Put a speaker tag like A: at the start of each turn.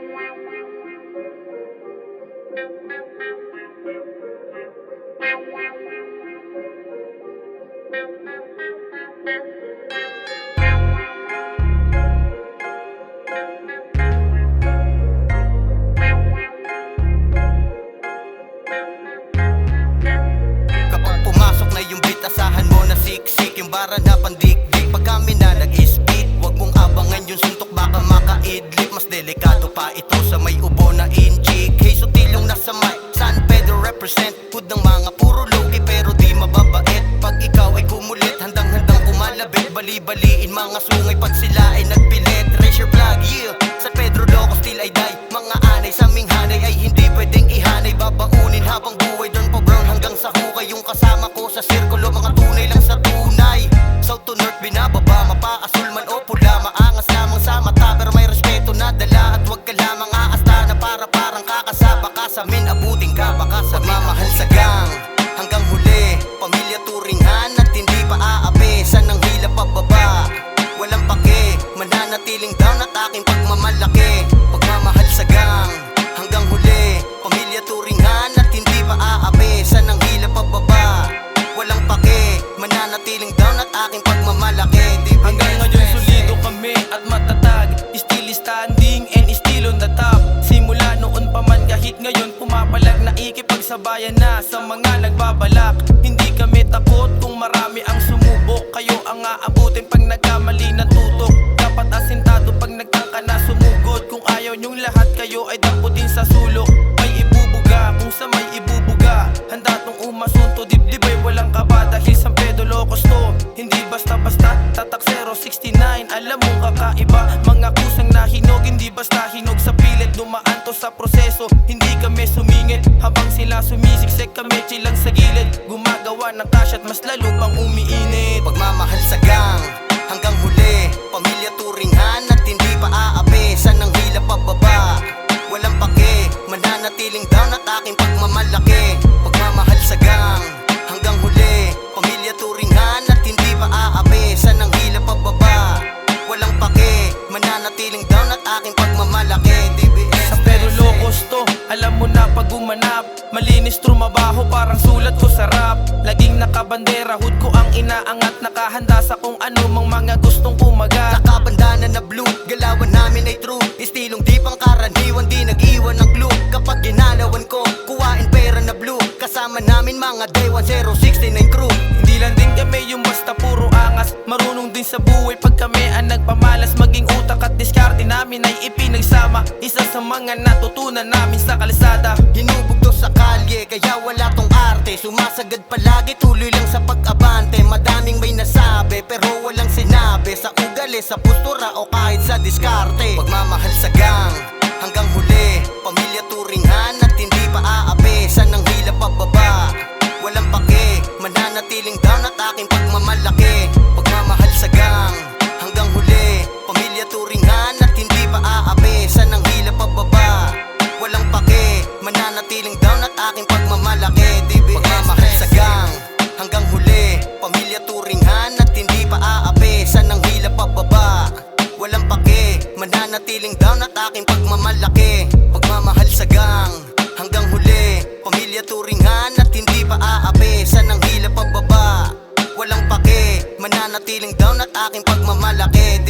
A: Kapag pumasok na yung beat, asahan mo na siksik yung bara na pandikdik. Pag kami na nag-speed, wag mong abangan yung suntok, baka makaidlip. Mas delikado pa ito sa may ubo na inchik. Hey, sutilong nasa mic, San Pedro represent. Hood ng mga puro low-key pero di mababait. Pag ikaw ay kumulit, handang-handang kumalabit. Bali-baliin mga sungay pag sila ay nagpilit. Raise your flag, yeah, San Pedro Loco still ay die. Mga anay sa aming hanay ay hindi pwedeng ihanay. Babaunin habang buhay, doon pa brown hanggang sa hukay. Yung kasama ko sa sirkulo, mga tunay lang sa tunay. South to north, binababa, mapaasul man o pula. Maangas lamang sa mata pero may respeto na dala. At wag ka lamang aasta na parang kakasa. Baka sa amin abuting ka, baka sa mamahal sa gang. Hanggang huli, pamilya turingan at hindi pa aapi. Sanang hila pababa, walang pake. Mananatiling down at aking pagmamalaki. Pagmamahal sa gang. Hanggang huli, pamilya turingan at hindi pa aapi. Sanang hila pababa, walang pake. Mananatiling down at aking pagmamalaki.
B: Hanggang ngayon solido kami at matatag. Still standing and still on the top. Simula noon pa man kahit ngayon pumapalag. Naikipagsabayan na sa mga nagbabalak. Hindi kami takot kung marami ang sumubok. Kayo ang aabutin pag nagkamali ng tutok. Dapat asintado pag nagtangka na sumugod. Kung ayaw nyong lahat kayo ay damputin sa sulok. May ibubuga kung sa may ibubuga. Handa tong umasunto, dibdib ay walang kaba. Dahil San Pedro Locos to, hindi basta-basta. Tatak 069, alam mong kakaiba. Mga kusang nahinog, hindi basta hinog sa pilit. Dumaan to sa proseso, hindi kami sumingit. Habang sila sumisiksik, kami chilang sa gilid. Gumagawa ng cash at mas lalo pang umiinit.
A: Pagmamahal sa gang, hanggang huli, pamilya turingan at hindi pa aapi. Sanang hila pababa, walang pake. Mananatiling down at aking pagmamalaki. Pagmamahal sa gang, hanggang huli, pamilya turingan at hindi pa aapi. Sanang hila pababa, walang pake. Mananatiling down at aking pagmamalaki.
B: Sa Pedro Locos to, alam mo na pag umanap. Malinis trumabaho parang sulat ko sa rap. Laging nakabandera, hood ko ang inaangat. Nakahanda sa kung ano mang mga gustong kumagat.
A: Nakabandana na blue, galawan namin ay true. Istilong di pang karaniwan, di nag-iwan ng clue. Kapag ginalawan ko, kuwain pera na blue. Kasama namin mga day 1069 crew.
B: Hindi lang din kami yung basta puro angas. Marunong din sa buhay pag kami ang nagpamalas. Maging utak at diskarte namin ay ipinagsama. Isa sa mga natutunan namin sa kalsada.
A: Hinubog to sa kalye, kaya wala tong arte. Sumasagad palagi, tuloy lang sa pag-abante. Madaming may nasabi, pero walang sinabi. Sa ugali, sa postura o kahit sa diskarte. Pagmamahal sa gang, hanggang huli, pamilya turingan at hindi pa aapi. Sanang hila pababa, walang pake. Mananatiling down at aking pagmamalaki. Pagmamahal sa gang, hanggang huli, pamilya turingan at hindi pa aapi. Sanang hila pababa, walang pake. Mananatiling down at aking pagmamalaki. Pagmamahal sa gang, hanggang huli, pamilya turingan at hindi pa aapi. Sanang hila pababa, walang pake. Mananatiling down at aking pagmamalaki. Pagmamahal sa gang, hanggang huli, pamilya turingan at hindi pa aapi. Sanang hila pababa, walang pake. Mananatiling down at aking pagmamalaki.